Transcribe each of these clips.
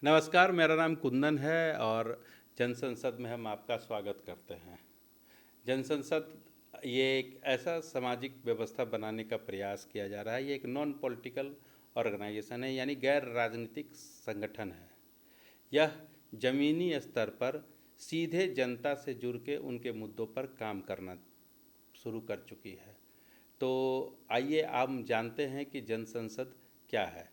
नमस्कार, मेरा नाम कुंदन है और जन संसद में हम आपका स्वागत करते हैं। जन संसद ये एक ऐसा सामाजिक व्यवस्था बनाने का प्रयास किया जा रहा है। ये एक नॉन पॉलिटिकल ऑर्गेनाइजेशन है, यानी गैर राजनीतिक संगठन है। यह ज़मीनी स्तर पर सीधे जनता से जुड़ के उनके मुद्दों पर काम करना शुरू कर चुकी है। तो आइए हम जानते हैं कि जन संसद क्या है।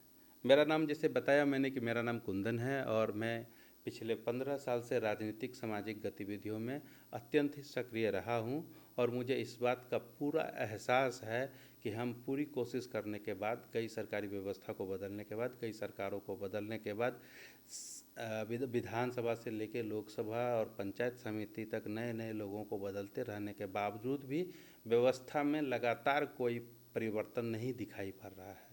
मेरा नाम, जैसे बताया मैंने कि मेरा नाम कुंदन है और मैं पिछले 15 साल से राजनीतिक सामाजिक गतिविधियों में अत्यंत ही सक्रिय रहा हूं और मुझे इस बात का पूरा एहसास है कि हम पूरी कोशिश करने के बाद, कई सरकारी व्यवस्था को बदलने के बाद, कई सरकारों को बदलने के बाद, विधानसभा से लेकर लोकसभा और पंचायत समिति तक नए नए लोगों को बदलते रहने के बावजूद भी व्यवस्था में लगातार कोई परिवर्तन नहीं दिखाई पड़ रहा है।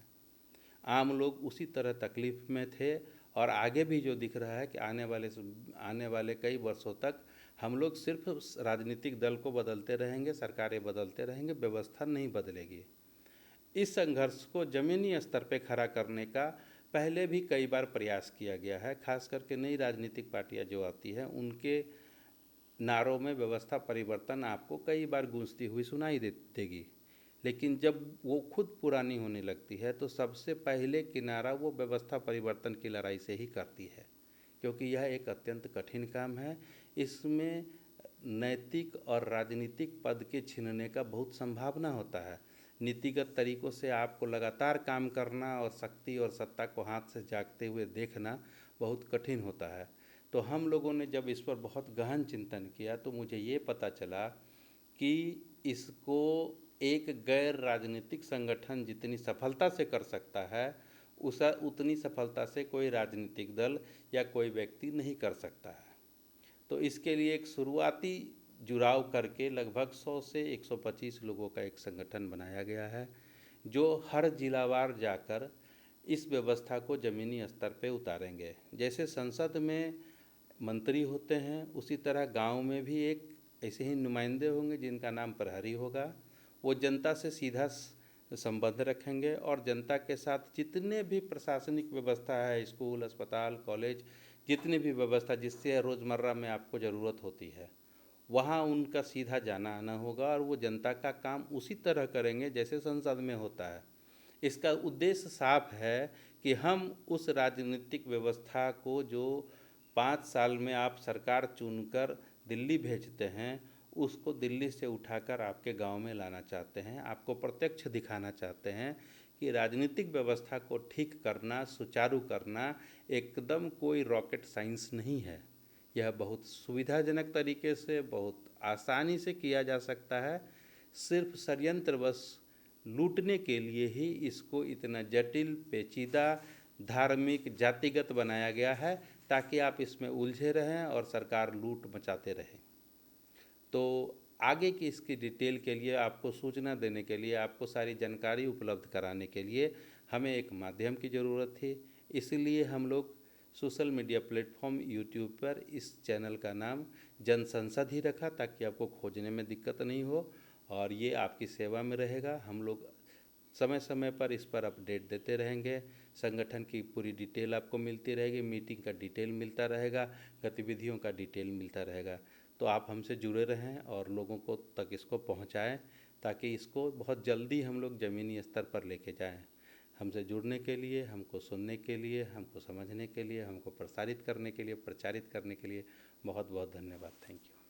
आम लोग उसी तरह तकलीफ में थे और आगे भी जो दिख रहा है कि आने वाले कई वर्षों तक हम लोग सिर्फ राजनीतिक दल को बदलते रहेंगे, सरकारें बदलते रहेंगे, व्यवस्था नहीं बदलेगी। इस संघर्ष को ज़मीनी स्तर पर खड़ा करने का पहले भी कई बार प्रयास किया गया है। खास करके नई राजनीतिक पार्टियां जो आती हैं, उनके नारों में व्यवस्था परिवर्तन आपको कई बार गूंजती हुई सुनाई देगी, लेकिन जब वो खुद पुरानी होने लगती है तो सबसे पहले किनारा वो व्यवस्था परिवर्तन की लड़ाई से ही करती है, क्योंकि यह एक अत्यंत कठिन काम है। इसमें नैतिक और राजनीतिक पद के छीनने का बहुत संभावना होता है। नीतिगत तरीक़ों से आपको लगातार काम करना और शक्ति और सत्ता को हाथ से जागते हुए देखना बहुत कठिन होता है। तो हम लोगों ने जब इस पर बहुत गहन चिंतन किया तो मुझे ये पता चला कि इसको एक गैर राजनीतिक संगठन जितनी सफलता से कर सकता है, उतनी सफलता से कोई राजनीतिक दल या कोई व्यक्ति नहीं कर सकता है। तो इसके लिए एक शुरुआती जुड़ाव करके लगभग 100 से 125 लोगों का एक संगठन बनाया गया है, जो हर जिलावार जाकर इस व्यवस्था को ज़मीनी स्तर पे उतारेंगे। जैसे संसद में मंत्री होते हैं, उसी तरह गांव में भी एक ऐसे ही नुमाइंदे होंगे जिनका नाम प्रहरी होगा। वो जनता से सीधा संबंध रखेंगे और जनता के साथ जितने भी प्रशासनिक व्यवस्था है, स्कूल, अस्पताल, कॉलेज, जितनी भी व्यवस्था जिससे रोज़मर्रा में आपको ज़रूरत होती है, वहाँ उनका सीधा जाना आना होगा और वो जनता का काम उसी तरह करेंगे जैसे संसद में होता है। इसका उद्देश्य साफ है कि हम उस राजनीतिक व्यवस्था को जो 5 साल में आप सरकार चुनकर दिल्ली भेजते हैं, उसको दिल्ली से उठाकर आपके गांव में लाना चाहते हैं। आपको प्रत्यक्ष दिखाना चाहते हैं कि राजनीतिक व्यवस्था को ठीक करना, सुचारू करना एकदम कोई रॉकेट साइंस नहीं है। यह बहुत सुविधाजनक तरीके से, बहुत आसानी से किया जा सकता है। सिर्फ षड्यंत्रवश लूटने के लिए ही इसको इतना जटिल, पेचीदा, धार्मिक, जातिगत बनाया गया है, ताकि आप इसमें उलझे रहें और सरकार लूट मचाते रहे। तो आगे की इसकी डिटेल के लिए, आपको सूचना देने के लिए, आपको सारी जानकारी उपलब्ध कराने के लिए हमें एक माध्यम की ज़रूरत थी। इसलिए हम लोग सोशल मीडिया प्लेटफॉर्म यूट्यूब पर इस चैनल का नाम जन संसद ही रखा, ताकि आपको खोजने में दिक्कत नहीं हो और ये आपकी सेवा में रहेगा। हम लोग समय समय पर इस पर अपडेट देते रहेंगे। संगठन की पूरी डिटेल आपको मिलती रहेगी, मीटिंग का डिटेल मिलता रहेगा, गतिविधियों का डिटेल मिलता रहेगा। तो आप हमसे जुड़े रहें और लोगों को तक इसको पहुंचाएं, ताकि इसको बहुत जल्दी हम लोग ज़मीनी स्तर पर लेके जाएं। हमसे जुड़ने के लिए, हमको सुनने के लिए, हमको समझने के लिए, हमको प्रसारित करने के लिए, प्रचारित करने के लिए बहुत बहुत धन्यवाद। Thank you.